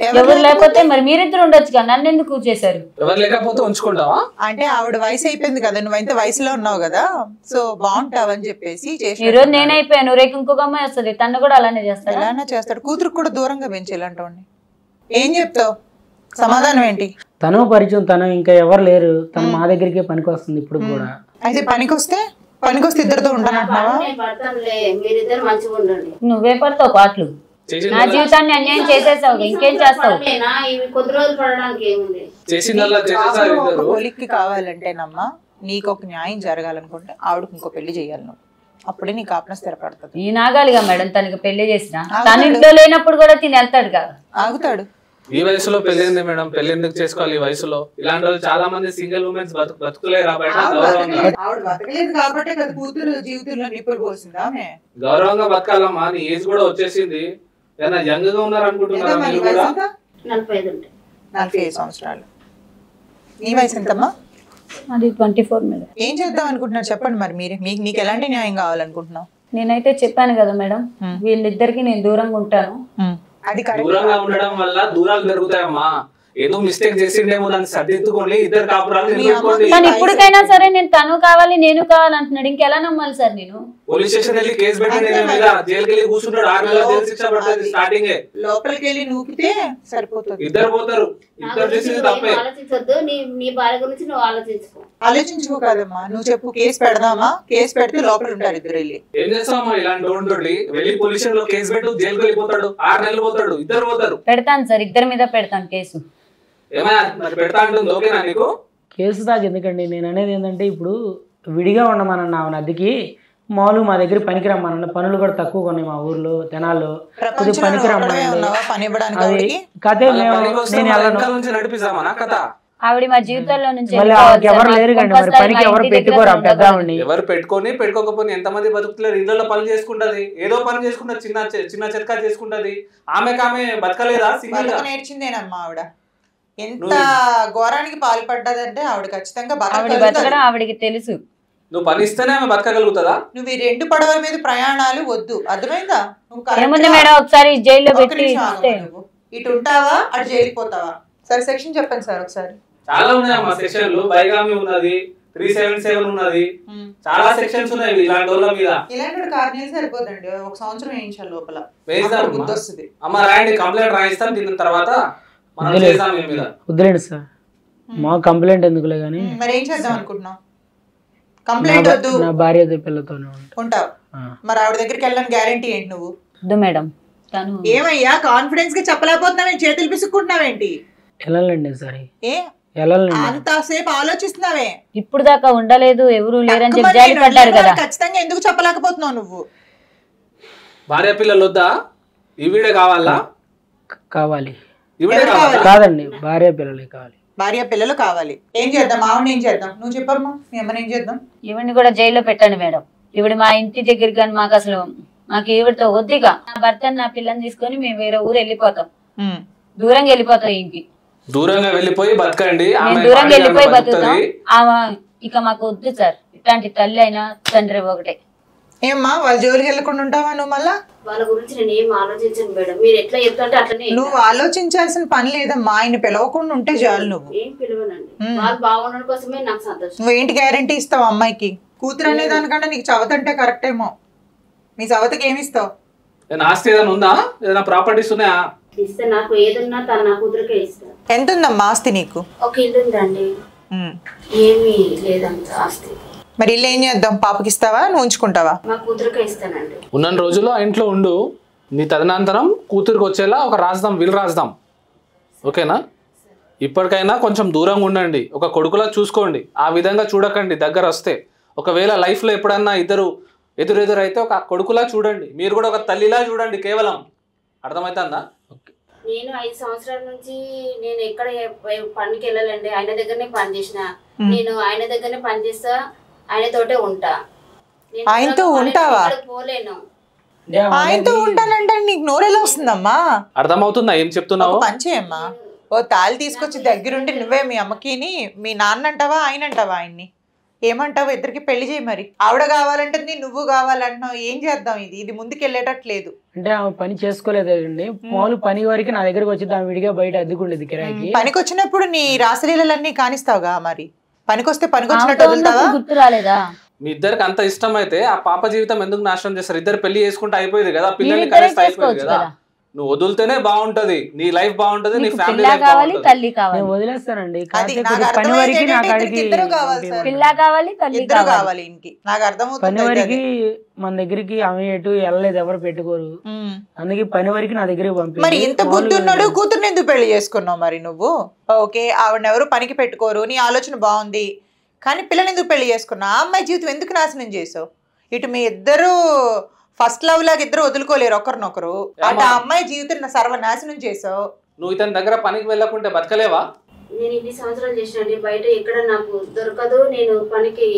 ఎవరు లేకపోతే మరి మీరిద్దరు ఉండొచ్చు కదా, నన్ను ఎందుకు చేశారు? ఎవరు లేకపోతే ఉంచుకుంటావా? అంటే ఆవిడ వయసు అయిపోయింది కదా, నువ్వైతే వయసులో ఉన్నావు కదా, సో బాగుంటావని చెప్పేసి ఈ రోజు నేనైపోయాను, రేపు ఇంకొక అమ్మాయి వస్తుంది, తను కూడా అలానే చేస్తాడు. ఎలానే చేస్తాడు, కూతురు కూడా దూరంగా పెంచేయాలంటోండి. ఏం చెప్తావు? సమాధానం ఏంటి? తను పరిచయం, తను ఇంకా ఎవరు లేరు, తను మా దగ్గరికే పనికి వస్తుంది ఇప్పుడు కూడా. అయితే పనికొస్తే ఇద్దరితో ఉంటానంటున్నావా? మీరిద్దరు మంచిగా ఉండండి. నువ్వే పడతావు పాటలు, నా జీవితాన్ని అన్యాయం చేసేసావు, ఇంకేం చేస్తావు? ఇవి కొద్ది రోజులు పడడానికి ఏముంది? కొలిక్కి కావాలంటేనమ్మా, నీకు ఒక న్యాయం జరగాలనుకుంటే ఆవిడకి ఇంకో పెళ్లి చేయాలి నువ్వు, అప్పుడే నీకు ఆపన స్థిరపడుతుంది. ఈ నాగాలిగా మేడం, తనకి పెళ్లి చేసిన తన ఇంట్లో లేనప్పుడు కూడా తిని వెళ్తాడు కదా. ఆగుతాడు. ఈ వయసులో పెళ్ళింది మేడం, పెళ్లి ఎందుకు చేసుకోవాలి ఈ వయసులో? ఇలాంటి వాళ్ళు చాలా మంది సింగిల్ ఉమెన్స్ బతుకులేరు ఆవిడ బతకలేదు కాబట్టి కదా కూతురు జీవితంలో నిప్పులు పోసిందా? గౌరవంగా బతకాలమ్మా, నీ ఏజ్ కూడా వచ్చేసింది. ఏదైనా యంగ్ గా ఉన్నారు అనుకుంటున్నారా మీరు కూడా? 45 సంవత్సరాలు. నీ వయసు ఎంతమ్మా? అది 24 మేడం. ఏం చేద్దాం అనుకుంటున్నారు చెప్పండి మరి మీరే. నీకు ఎలాంటి న్యాయం కావాలనుకుంటున్నావు? నేనైతే చెప్పాను కదా మేడం, వీళ్ళిద్దరికి నేను దూరంగా ఉంటాను. అది దూరంగా ఉండడం వల్ల దూరాలు పెరుగుతాయమ్మా. ఏదో మిస్టేక్ చేసిండేమో, దాన్ని సర్దిద్దుకోండి, ఇద్దరు కాపురాలు నిలబెట్టుకోండి. కానీ ఇప్పటికైనా సరే నేను తను కావాలి నేను కావాలంటున్నాడు, ఇంకెలా నమ్మాలి సార్ నేను? పోలీస్ స్టేషన్ వెళ్ళి కేసు పెట్టి జైలుకి వెళ్ళి కూర్చుంటాడు, 6 నెలల జైలు శిక్ష పడుతుంది. స్టార్టింగ్ లోపలికి వెళ్ళి నూకితే సరిపోతుంది. ఇద్దరు పోతారు, ఇద్దరు చేసింది తప్పే. ఆలోచించొద్దు, నీ భార్య గురించి నువ్వు ఆలోచించుకో కాదమ్మా, నువ్వు చెప్పు. కేసు పెడదామా? కేసు పెడితే లోపల ఉంటారు ఇద్దరు. వెళ్ళి ఏం చేస్తామమ్మా ఇలాంటి తోటి? వెళ్ళి పోలీస్ స్టేషన్ లో కేసు పెట్టు, జైలుకి వెళ్ళిపోతాడు, 6 నెలలు పోతాడు, ఇద్దరు పోతారు. పెడతాను సార్, ఇద్దరి మీద పెడతాను కేసు. ఏమైనా మరి పెడతా అంటుంది, ఓకేనా నీకు? కేసు దాకా ఎందుకండి, నేను అనేది ఏంటంటే ఇప్పుడు విడిగా ఉండమన్న అద్దెకి మామూలు మా దగ్గర పనికి రమ్మన్న, పనులు కూడా తక్కువ ఉన్నాయి మా ఊర్లో తెనాల్లో, కొద్దిగా పనికి రమ్మనండి. అది కథే నేను నడిపిస్తామా కథ? ఆవిడ మా జీవితంలో నుంచి ఎవరు లేరు కండి, మరి పనికి ఎవరు పెట్టుకోరు పెద్దామండి. ఎవరు పెట్టుకోకపోతే ఎంతమంది బతుకుతున్నారు? ఇళ్ళలో పని చేసుకుంటది, ఏదో పని చేసుకుంటది, చిన్న చెత్కా చేసుకుంటది. ఆమె బతకలేదా? సింగిల్ గా నేర్చిందేనమ్మా ఆవిడ. ఎంత ఘోరానికి పాల్పడ్డదంటే ఆవిడ ఖచ్చితంగా బతకడం ఆవిడకి తెలుసు. నువ్వు పని ఇస్తేనే ఆమె బతకగలుగుతుందా? నువ్వు ఈ 2 పడవల మీద ప్రయాణాలు వద్దు, అర్థమైందా? ఏముంది మేడం, ఒకసారి జైల్లో పెట్టి ఇటు ఉంటావా అటు జైలుకి పోతావా? సరే సెక్షన్ చెప్పండి సార్ ఒకసారి. చాలా ఉన్నాయమ్మా సెక్షన్లు. బైగామి ఉన్నది, 377 ఉన్నది, చాలా సెక్షన్స్ ఉన్నాయి ఇలాంటి వాళ్ళ మీద. ఇలాంటి 4 నెలలు సరిపోదండి, 1 సంవత్సరం వేయించాలి లోపల. అమ్మ రాయండి, కంప్లైంట్ రాయిస్తాం, దీని తర్వాత వద్దులేండి సార్, మా కంప్లైంట్ ఎందుకులే కానీ. మరి ఏం చేద్దాం అనుకుంటున్నావు? కంప్లైంట్ వద్దు, నా భార్య పిల్లతోనే ఉంటావు. మరి ఆవిడ దగ్గరికి వెళ్ళడానికి గ్యారెంటీ ఏంటి నువ్వు? వద్దు మేడం. ఏమయ్యా కాన్ఫిడెన్స్ గా చెప్పలేకపోతున్నావేంటి? చేతులు పిసుక్కుంటున్నావేంటి? వెళ్ళాలండి సరే, అంతసేపు ఆలోచిస్తున్నావే? ఇప్పుడు దాకా ఉండలేదు, ఎవరు లేరని చెప్పి జాలి పడ్డారు కదా, ఖచ్చితంగా ఎందుకు చెప్పలేకపోతున్నావు నువ్వు? భార్య పిల్లలు వద్దా? ఈ వీడియో కావాలా? కావాలి. కాదండి, భార్య పిల్లలే కావాలి. భార్య పిల్లలు కావాలి. ఏం చేద్దాం? ఆవిడ ఏం చేద్దాం? నువ్వు చెప్పమ్మా, ఏమని ఏం చేద్దాం? ఈవిడ్ని కూడా జైల్లో పెట్టండి మేడం. ఈవిడ మా ఇంటి దగ్గరికి కానీ మాకు అసలు ఈవిడతో వద్దిగా. నా భర్త నా పిల్లని తీసుకొని మేము వేరే ఊరు వెళ్ళిపోతాం. దూరంగా వెళ్ళిపోతాం ఇంటికి, దూరంగా వెళ్ళిపోయి బతకండి, మేము దూరంగా వెళ్ళిపోయి బతుకుతాం. ఆమె ఇక మాకు వద్దు సార్, ఇట్లాంటి తల్లి అయినా తండ్రి ఒకటే. ఏమ్మా వాళ్ళ జోలికి వెళ్ళకుండా ఉంటావా నువ్వు? మళ్ళా వాళ్ళ గురించి నేను ఏం ఆలోచించను మేడం, మీరు ఎట్లా చెప్తుంటే అట్లనే. నువ్వు ఆలోచించాల్సిన పని లేదమ్మా, ఆయన పిలవకుండా ఉంటే చాలు. నువ్వు ఏం పిలవనండి, వాళ్ళు బాగుండడం కోసమే నాకు సంతోషం. నువ్వేంటి గ్యారంటీ ఇస్తావు అమ్మాయికి? కూతురు అనే దానికంటే నీకు చవత అంటే కరెక్ట్ ఏమో. నీ చవతకి ఏమి ఇస్తావు? ఆస్తి ఏదైనా ఉందా, ఏదైనా ప్రాపర్టీస్ ఉన్నాయా? ఇస్తే నాకు ఏదున్నా తన నా కూతురికే ఇస్తా. ఎంత ఉందమ్మా ఆస్తి నీకు? ఒక ఇల్లు ఉందండి, ఏమీ లేదంట ఆస్తి. మరి ఇల్లు ఏం చేద్దాం? పాపకి ఇస్తావా, నువ్వు ఉంచుకుంటావా? మా కూతురికే ఇస్తానండి. ఉన్న రోజుల్లో ఆ ఇంట్లో ఉండు, నీ తదనంతరం కూతురికి వచ్చేలా ఒక రాజధాం వీలు రాజధాం, ఓకేనా? ఇప్పటికైనా కొంచెం దూరంగా ఉండండి, ఒక కొడుకులా చూసుకోండి, ఆ విధంగా చూడకండి. దగ్గర వస్తే ఒకవేళ లైఫ్లో ఎప్పుడన్నా ఇద్దరు ఎదురైతే ఒక కొడుకులా చూడండి, మీరు కూడా ఒక తల్లిలా చూడండి కేవలం. అర్థమవుతుందా? నేను 5 సంవత్సరాల నుంచి నేను ఎక్కడ పనికి వెళ్ళాలండి, ఆయన దగ్గరనే పని చేసిన. నేను ఆయన దగ్గరనే పని చేస్తా, ఆయనతోటే ఉంటా. ఆయనతో ఉంటావా? పోలేను. ఆయనతో ఉంటానంటే నీకు నోరెలా వస్తుందమ్మా? అర్థమవుతుందా ఏం చెప్తున్నావు? పని చేయమ్మా, ఓ తాళి తీసుకొచ్చి దగ్గరుండి నువ్వే మీ అమ్మకిని మీ నాన్న అంటావా, ఆయన అంటావా? ఆయన్ని ఏమంటావు? ఇద్దరికి పెళ్లి చేయి. మరి ఆవిడ కావాలంటుంది, నువ్వు కావాలంటున్నావు. ఏం చేద్దాం? ఇది ముందుకు వెళ్ళేటట్లేదు. అంటే ఆమె పని చేసుకోలేదండి, మామూలు పని వరకు నా దగ్గరకు వచ్చి ఆమె విడిగా బయట అద్దుకుండేది కిరాయికి. పనికి వచ్చినప్పుడు నీ రాసలీలన్నీ కానిస్తావుగా, మరి పనికొస్తే పనికొచ్చినట్టు వదులుతావా? గుర్తు రాలేదా? మీ ఇద్దరికి అంత ఇష్టం అయితే ఆ పాప జీవితం ఎందుకు నాశనం చేస్తారు? ఇద్దరు పెళ్లి చేసుకుంటే అయిపోయేది కదా, పిల్లల్ని కలిస్తే అయిపోయేది కదా. నువ్వు వదులుతేనే బాగుంటది, నీ లైఫ్ బాగుంటది, నీ ఫ్యామిలీ లైఫ్ బాగుంటది. తల్లి కావాలి, నేను వదిలేస్తానండి. అది నాకు పని అర్థమైంది వరకు నా ఏంటంటే కాడికి ఇద్దరు కావాలి సార్. పిల్ల కావాలి, తల్లి ఇద్దరు కావాలి ఇంటికి. నాకు పని అర్థమవుతుంది. వరకు మన దగ్గరికి ఆమె ఎటు వెళ్ళలేదు, ఎవరు పెట్టుకోరు. అందుకే పని వరకు నా దగ్గరికి పంపి. మరి ఇంత బుద్ధి ఉన్నాడు, కూతుర్ని ఎందుకు పెళ్లి చేసుకున్నావు మరి నువ్వు? ఓకే, ఆవిడని ఎవరు పనికి పెట్టుకోరు, నీ ఆలోచన బాగుంది, కానీ పిల్లని ఎందుకు పెళ్లి చేసుకున్నావు? ఆ అమ్మాయి జీవితం ఎందుకు నాశనం చేసావు? ఇటు మీ ఇద్దరు ఫస్ట్ లవ్ లాగా ఇద్దరు వదులుకోలేరు ఒకరినొకరు, అటు ఆ అమ్మాయి జీవితం సర్వనాశనం చేసావు. నువ్వు ఇతని దగ్గర పనికి వెళ్ళకుంటే బతకలేవా? నేను ఇన్ని సంవత్సరాలు చేసినండి, బయట ఎక్కడ నాకు దొరకదు, నేను పనికి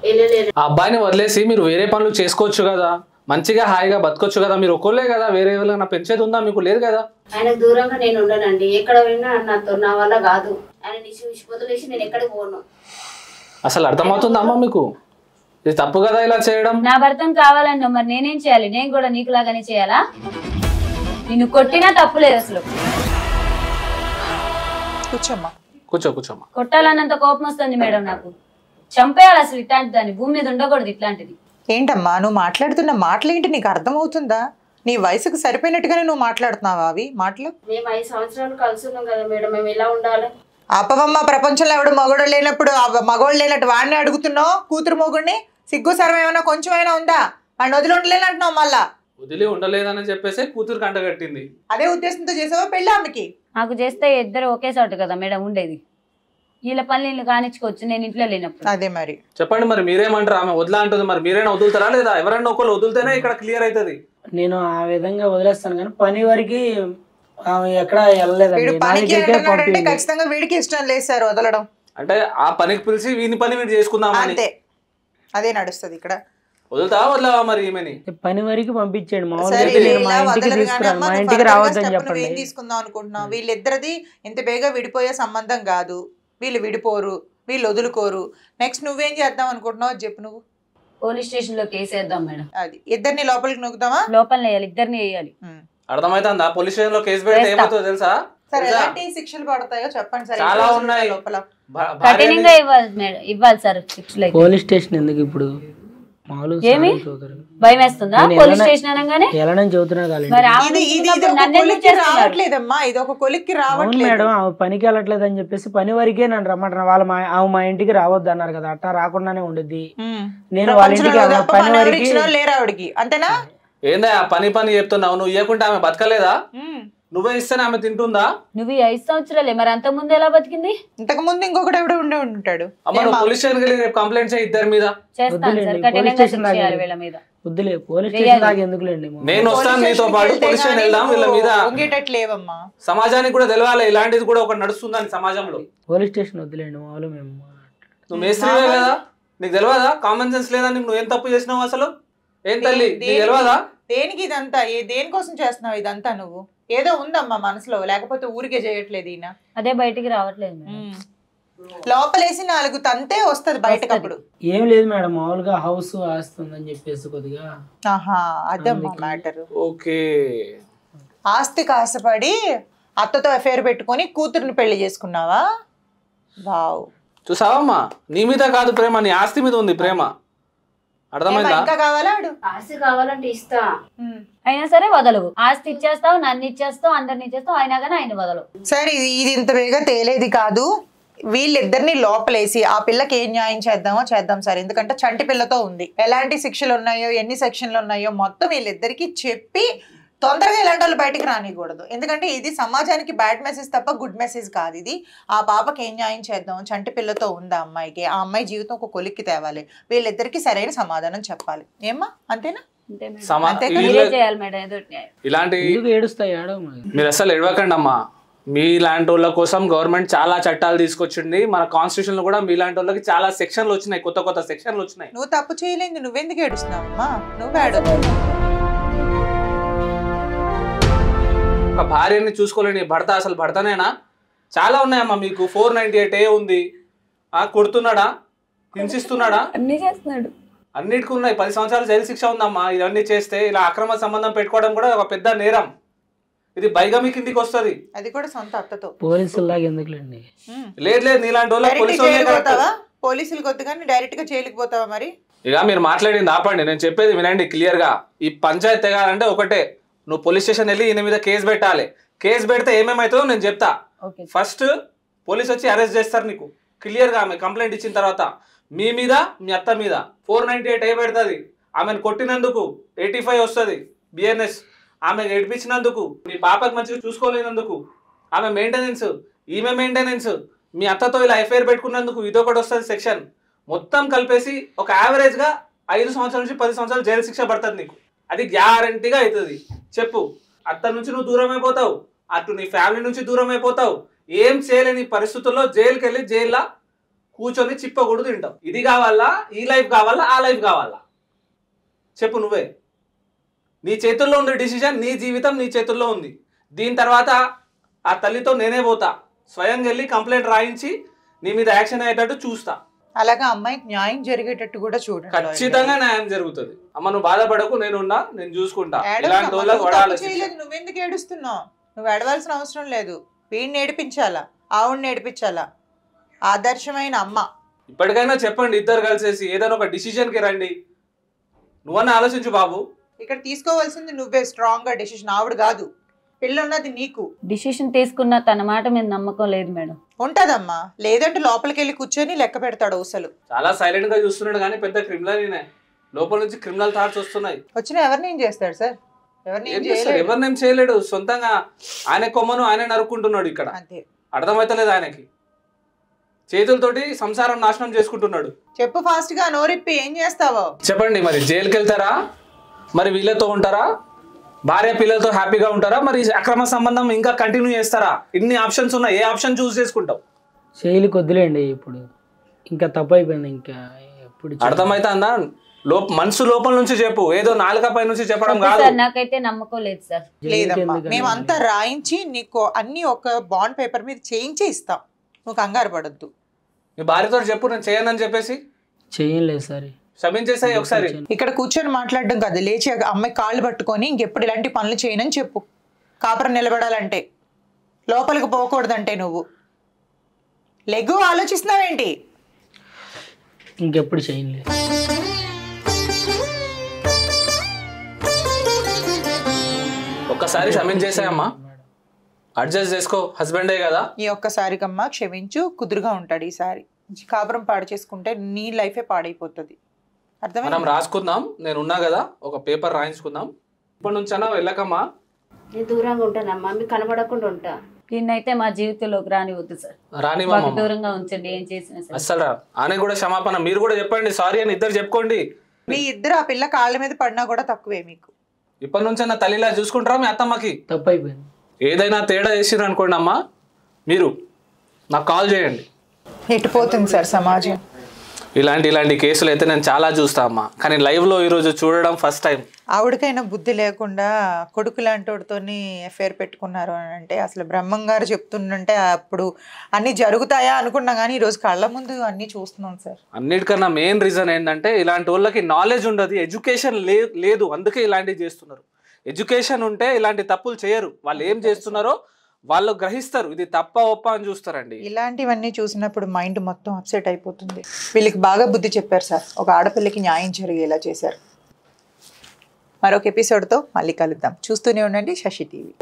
వెళ్ళలేను. ఆ అబ్బాయిని వదిలేసి మీరు వేరే పనులు చేసుకోవచ్చు కదా, మంచిగా హాయిగా బతకొచ్చు కదా. మీరు ఒక్కళ్ళే కదా, వేరే ఎవరైనా పెంచేది ఉందా? మీకు లేదు కదా. ఆయనకు దూరంగా నేను ఉండనండి, ఎక్కడ పోయినా నా వల్ల కాదు. ఆయన వదిలేసి నేను ఎక్కడికి పోను. అసలు అర్థమవుతుందా అమ్మ మీకు? ఇది తప్పు కదా ఇలా చేయడం. నా భర్తను కావాలన్నా మరి నేనేం చేయాలి? నేను కూడా నీకు లాగానే చేయాలా? నిన్ను కొట్టినా తప్పులేదు అసలు. కూర్చోమ్మా, కూర్చోమ్మా. కొట్టాలన్నంత కోపం వస్తుంది మేడం నాకు. చంపేయాలి అసలు, ఇట్లాంటి దాన్ని భూమి మీద ఉండకూడదు ఇట్లాంటిది. ఏంటమ్మా నువ్వు మాట్లాడుతున్న మాటలు ఏంటి? నీకు అర్థమవుతుందా? నీ వయసుకు సరిపోయినట్టుగానే నువ్వు మాట్లాడుతున్నావా అవి మాటలు? మేము 5 సంవత్సరాలు కలిసి ఉన్నాం కదా మేడం, మేము ఎలా ఉండాలి? అప్పవమ్మ, ప్రపంచంలో ఎవడు మగోడు లేనప్పుడు మగోడు లేనట్టు వాడిని అడుగుతున్నావు. కూతురు మొగుడిని సిగ్గు సరం ఏమైనా కొంచెమైనా ఉందా? వాడిని వదిలి ఉండలేనంటున్నావు. మళ్ళా వదిలి ఉండలేదని చెప్పేసి కూతురు కంటగట్టింది. అదే ఉద్దేశంతో చేసావా పెళ్ళి ఆమెకి? నాకు చేస్తే ఇద్దరు ఒకే చోట కదా మేడం ఉండేది. వీళ్ళ పనులు కానిచ్చుకోవచ్చు నేను ఇంట్లో లేనప్పుడు. అదే మరి చెప్పండి, మరి మీరేమంటారు? ఆమె వదిలా అంటుంది, మరి మీరైనా వదులుతారా లేదా? ఎవరైనా ఒకళ్ళు వదిలితేనే ఇక్కడ క్లియర్ అవుతుంది. నేను ఆ విధంగా వదిలేస్తాను, కానీ పని వరకు ఆమె ఎక్కడ వెళ్ళలేదండి. ఖచ్చితంగా వీడికి ఇష్టం లేదు సార్ వదలడం. అంటే ఆ పనికి పిలిచి వీని పని వీడు చేసుకుందాం అంతే, అదే నడుస్తుంది ఇక్కడ. వదులుతావా వదలవా మరి ఈమెని? పని వరకు పంపించాడు. మామూలుగా మా ఇంటికి తీసుకురాను, మా ఇంటికి రావద్దని చెప్పండి. ఏం తీసుకుందాం అనుకుంటున్నావు? వీళ్ళిద్దరిది ఇంత బేగా విడిపోయే సంబంధం కాదు. వీళ్ళు విడిపోరు, వీళ్ళు వదులుకోరు. నెక్స్ట్ నువ్వేం చేద్దాం అనుకుంటున్నావు చెప్పు నువ్వు? పోలీస్ స్టేషన్ లో కేసు వేద్దాం మేడం. అది ఇద్దరిని లోపలికి నొక్కుదామా? లోపల వేయాలి, ఇద్దరిని వేయాలి. అర్థమైతుందా? పోలీస్ స్టేషన్ లో కేసు పెడితే ఏమవుతుందో తెలుసా? సరే, ఎలాంటి శిక్షలు పడతాయో చెప్పండి సార్. చాలా ఉన్నాయి లోపల కఠినంగా ఇవ్వాలి సార్ శిక్షలు. పోలీస్ స్టేషన్ ఎందుకు ఇప్పుడు? ఏమి భయం వేస్తుందా పోలీస్ స్టేషన్ అనగానే? వెళ్ళనని చెబుతున్నా కాదు రావట్లేదమ్మా, ఇది ఒక కొలిక్కి రావట్లేదు మేడం. ఆమె పనికి వెళ్ళట్లేదు అని చెప్పేసి పని వరకే నన్ను రమ్మంటారు. వాళ్ళ ఆమె మా ఇంటికి రావద్దు అన్నారు కదా, అట్టా రాకుండానే ఉండిద్ది. నేను వాళ్ళ ఇంటికి పని వరకు లేరు ఆవిడకి, అంతేనా? ఏందా పని చెప్తున్నావు? నువ్వు ఇవ్వకుంటే ఆమె బతకలేదా? నువ్వే ఇస్తేనే ఆమె తింటుందా? నువ్వు 5 సంవత్సరాలే, మరి అంత ముందు ఎలా బతికింది? ఇంతకు ముందు ఇంకొకటి ఎవడో ఉండే ఉంటాడు. పోలీస్ స్టేషన్ కి కంప్లైంట్ చేయి ఇద్దరి మీద. వద్దులే, పోలీస్ స్టేషన్ దాకా ఎందుకులేండి. నేను వస్తాను నీతో పాటు, పోలీస్ స్టేషన్ వెళ్దాం. వీళ్ళ మీద ఉండేటట్లేవమ్మా, సమాజానికి కూడా తెలవాలి ఇలాంటిది కూడా ఒకటి నడుస్తుందని సమాజంలో. పోలీస్ స్టేషన్ వద్దులేండి, మామూలు మేము. నువ్వు మేస్త్రివే కదా, నీకు తెలియదా? కామన్ సెన్స్ లేదా? నువ్వు ఏం తప్పు చేసినావు అసలు? ఏం తల్లి నీకు తెలియదా? దేనికి ఇదంతా? దేనికోసం చేస్తున్నావు ఇదంతా? నువ్వు ఏదో ఉందమ్మా మనసులో, లేకపోతే ఊరికే చేయట్లేదు ఈయన. అదే బయటికి రావట్లేదు మేడం. లోపలేసి 4 తంతే వస్తుంది బయటకు అప్పుడు. ఏం లేదు మేడం, మామూలుగా హౌస్ ఆస్తుందని చెప్పేసి కొద్దిగా. ఆహా, అదమ్మా మ్యాటర్. ఓకే, ఆస్తికి ఆశపడి అత్తతో అఫేర్ పెట్టుకొని కూతురుని పెళ్లి చేసుకున్నావా? వావ్, చూసావమ్మా, నీ మీద కాదు ప్రేమ, నీ ఆస్తి మీద ఉంది ప్రేమ. అర్థమైందా? ఇంకా కావాలా? ఆస్తి కావాలంటే ఇస్తా, అయినా సరే వదలవు. ఆస్తి ఇచ్చేస్తావు, నన్ను ఇచ్చేస్తావు, అందరిని ఇచ్చేస్తావు, అయినా కానీ ఆయన వదలవు. సరే, ఇది ఇంత వేగా తేలేది కాదు. వీళ్ళిద్దరిని లోపలేసి ఆ పిల్లకి ఏం న్యాయం చేద్దామో చేద్దాం సార్. ఎందుకంటే చంటి పిల్లతో ఉంది, ఎలాంటి శిక్షలు ఉన్నాయో ఎన్ని సెక్షన్లు ఉన్నాయో మొత్తం వీళ్ళిద్దరికి చెప్పి తొందరగా ఇలాంటి వాళ్ళు బయటికి రానికూడదు. ఎందుకంటే ఇది సమాజానికి బ్యాడ్ మెసేజ్ తప్ప గుడ్ మెసేజ్ కాదు ఇది. ఆ పాపకి ఏం న్యాయం చేద్దాం, చంటి పిల్లతో ఉంది ఆ అమ్మాయికి, ఆ అమ్మాయి జీవితం ఒక కొలిక్కి తేవాలి, వీళ్ళిద్దరికి సరైన సమాధానం చెప్పాలి. ఏమ్మా, అంతేనా? మీరే చేయాలి మేడం ఏదో న్యాయం. ఇలాంటి ఏడుస్తాయి మీరు అసలు ఎడవకండి అమ్మా. మీలాంటి వాళ్ళ కోసం గవర్నమెంట్ చాలా చట్టాలు తీసుకొచ్చింది. మన కాన్స్టిట్యూషన్ లో కూడా మీలాంటి వాళ్ళకి చాలా సెక్షన్లు వచ్చినాయి, కొత్త కొత్త సెక్షన్లు వచ్చినాయి. నువ్వు తప్పు చేయలేదు, నువ్వెందుకు ఏడుస్తున్నావమ్మా? నువ్వే ఏడు. ఒక భార్యని చూసుకోలేని భర్త అసలు భర్తనేనా? చాలా ఉన్నాయమ్మా మీకు. 498A ఉంది. కొడుతున్నాడా, హింసిస్తున్నాడా? అన్ని చేస్తున్నాడు, అన్నిటికీ ఉన్నాయి. 10 సంవత్సరాలు జైలు శిక్ష ఉందమ్మా. ఇవన్నీ చేస్తే ఇలా అక్రమ సంబంధం పెట్టుకోవడం కూడా ఒక పెద్ద నేరం. ఇది బైగమి కిందికి వస్తుంది. అది కూడా సొంత అత్తతో. పోలీసులాగా ఎందుకులేండి? లేదు, నీలాంటి వాళ్ళ పోలీసులకు వద్దు కానీ డైరెక్ట్ గా జైలుకి పోతావా మరి? ఇక మీరు మాట్లాడింది ఆపండి, నేను చెప్పేది వినండి క్లియర్ గా. ఈ పంచాయతీ తెగాలంటే ఒకటే, నువ్వు పోలీస్ స్టేషన్ వెళ్ళి ఈయన మీద కేసు పెట్టాలి. కేసు పెడితే ఏమేమవుతుందో నేను చెప్తా. ఫస్ట్ పోలీస్ వచ్చి అరెస్ట్ చేస్తారు నీకు క్లియర్ గా. ఆమె కంప్లైంట్ ఇచ్చిన తర్వాత మీ మీద, మీ అత్త మీద 498A పెడుతుంది. ఆమెను కొట్టినందుకు 85 వస్తుంది బిఎన్ఎస్. ఆమె ఏడిపించినందుకు, మీ పాపకు మంచిగా చూసుకోలేనందుకు, ఆమె మెయింటెనెన్స్, ఈమె మెయింటెనెన్స్, మీ అత్తతో ఇలా ఎఫ్ఐఆర్ పెట్టుకున్నందుకు ఇదొకటి వస్తుంది సెక్షన్. మొత్తం కలిపేసి ఒక యావరేజ్గా 5 సంవత్సరాల నుంచి 10 సంవత్సరాలు జైలు శిక్ష పడుతుంది నీకు. అది గ్యారంటీగా అవుతుంది. చెప్పు, అత్త నుంచి నువ్వు దూరం అయిపోతావు, అటు నీ ఫ్యామిలీ నుంచి దూరం అయిపోతావు. ఏం చేయలేని పరిస్థితుల్లో జైలుకి వెళ్ళి జైల్లో కూర్చొని చిప్పకూడదు తింటావు. ఇది కావాలా, ఈ లైఫ్ కావాలా, ఆ లైఫ్ కావాలా? చెప్పు నువ్వే. నీ చేతుల్లో ఉంది డిసిజన్, నీ జీవితం నీ చేతుల్లో ఉంది. దీని తర్వాత ఆ తల్లితో నేనే పోతా, స్వయంగా వెళ్ళి కంప్లైంట్ రాయించి నీ మీద యాక్షన్ అయ్యేటట్టు చూస్తా. అలాగా అమ్మాయికి న్యాయం జరిగేటట్టు కూడా చూడండి. ఖచ్చితంగా న్యాయం జరుగుతుంది. అమ్మ నువ్వు బాధపడకు, నేనున్నా, నేను చూసుకుంటా. ఇలాంటి వాళ్ళకి నువ్వెందుకు ఏడుస్తున్నావు? నువ్వు ఏడవలసిన అవసరం లేదు. వీడిని ఏడిపించాలా, ఆవిడని ఏడిపించాలా? ఆదర్శమైన అమ్మ. ఇప్పటికైనా చెప్పండి, ఇద్దరు కలిసేసి ఏదైనా ఒక డిసిజన్ కి రండి. నువ్వన్నా ఆలోచించు బాబు. ఇక్కడ తీసుకోవాల్సింది నువ్వే స్ట్రాంగ్ గా డెసిషన్, ఆవిడ కాదు. పిల్ల ఉన్నది నీకు. డిసిషన్ తీసుకున్న తన మాట మీద నమ్మకం లేదు మేడం. ఉంటదమ్మా, లేదంటే లోపలికి వెళ్ళి కూర్చొని లెక్క పెడతాడు అసలు. చాలా సైలెంట్ గా చూస్తున్నాడు కానీ పెద్ద క్రిమినల్. లోపల నుంచి క్రిమినల్ థాట్స్ వస్తున్నాయి. వచ్చిన ఎవరిని ఏం చేస్తాడు సార్? ఎవరినేం చేయలేడు. సొంతంగా ఆయన కొమ్మను ఆయన నరుక్కుంటున్నాడు ఇక్కడ. అంతే, అర్థమైతలేదు ఆయనకి. చేతులతోటి సంసారం నాశనం చేసుకుంటున్నాడు. చెప్పు ఫాస్ట్ గా, నోరిప్పి ఏం చేస్తావో చెప్పండి. మరి జైలుకి వెళ్తారా, మరి వీళ్ళతో ఉంటారా, భార్య పిల్లలతో హ్యాపీగా ఉంటారా, మరి అక్రమ సంబంధం ఇంకా కంటిన్యూ చేస్తారా? ఇన్ని ఆప్షన్స్ ఉన్నాయి, ఏ ఆప్షన్ చూస్ చేసుకుంటావు? జైలుకి వద్దులేండి, ఇప్పుడు ఇంకా తప్పు అయిపోయింది. ఇంకా ఎప్పుడు అర్థమైతుందా? మనసు లోపల నుంచి చెప్పు, ఏదో నాలుకపై నుంచి చెప్పడం కాదు. నాకైతే నమ్మకం లేదు సార్. లేదమ్మా, మేమంతా రాయించి నీకు అన్ని ఒక బాండ్ పేపర్ మీద చేయించి ఇస్తాం. నువ్వు కంగారు పడొద్దు. నీ భార్యతో చెప్పు నేను చేయనని చెప్పేసి. చేయలేదు సార్, క్షమించేసాయి ఒకసారి. ఇక్కడ కూర్చొని మాట్లాడడం కాదు, లేచి అమ్మాయి కాళ్ళు పట్టుకొని ఇంకెప్పుడు ఇలాంటి పనులు చేయనని చెప్పు. కాపురం నిలబడాలంటే, లోపలికి పోకూడదంటే నువ్వు లెగ్గు. ఆలోచిస్తున్నావేంటి? ఇంకెప్పుడు చేయలేదు. ఒక్కసారి క్షమించేసాయమ్మా, అడ్జస్ట్ చేసుకో, హస్బెండే కదా. ఈ ఒక్కసారికమ్మా క్షమించు, కుదురుగా ఉంటాడు. ఈసారి కాపురం పాడు చేసుకుంటే నీ లైఫే పాడైపోతుంది. అర్థమైంది? మనం రాసుకుందాం, నేను ఉన్నా కదా, ఒక పేపర్ రాయించుకుందాం. ఇప్పటి నుంచి అన్నా వెళ్ళకమ్మా. నేను దూరంగా ఉంటానమ్మా, మీకు కనబడకుండా ఉంటా. దీన్నైతే మా జీవితంలోకి రానివద్దు సార్. రానివ్వమ్మా, దూరంగా ఉంచండి. ఏం చేసినా సరే అస్సలు రా. ఆమె కూడా క్షమాపణ మీరు కూడా చెప్పండి, సారీ అని ఇద్దరు చెప్పుకోండి. మీ ఇద్దరు ఆ పిల్ల కాళ్ళ మీద పడినా కూడా తక్కువే మీకు. ఇప్పటి నుంచి అన్న తల్లిలా చూసుకుంటారా మీ అత్తమ్మకి? తప్పు అయిపోయింది. ఏదైనా తేడా చేసిరు అనుకోండి అమ్మా, మీరు నాకు కాల్ చేయండి. ఎటుపోతుంది సార్ సమాజం? ఇలాంటి కేసులు అయితే నేను చాలా చూస్తా అమ్మా, కానీ లైవ్లో ఈరోజు చూడడం ఫస్ట్ టైం. ఆవిడకైనా బుద్ధి లేకుండా కొడుకు లాంటితోని ఎఫ్ఐఆర్ పెట్టుకున్నారు అని అంటే అసలు బ్రహ్మం గారు చెప్తుండంటే అప్పుడు అన్నీ జరుగుతాయా అనుకున్నా, కానీ ఈరోజు కళ్ళ ముందు అన్నీ చూస్తున్నాం సార్. అన్నిటికన్నా మెయిన్ రీజన్ ఏంటంటే ఇలాంటి వాళ్ళకి నాలెడ్జ్ ఉండదు, ఎడ్యుకేషన్ లేదు, అందుకే ఇలాంటివి చేస్తున్నారు. ఎడ్యుకేషన్ ఉంటే ఇలాంటి తప్పులు చేయరు. వాళ్ళు ఏం చేస్తున్నారో వాళ్ళు గ్రహిస్తారు, ఇది తప్ప ఒప్ప అని చూస్తారండి. ఇలాంటివన్నీ చూసినప్పుడు మైండ్ మొత్తం అప్సెట్ అయిపోతుంది. వీళ్ళకి బాగా బుద్ధి చెప్పారు సార్, ఒక ఆడపిల్లకి న్యాయం జరిగేలా చేశారు. మరొక ఎపిసోడ్తో మళ్ళీ కలుద్దాం. చూస్తూనే ఉండండి శశి టీవీ.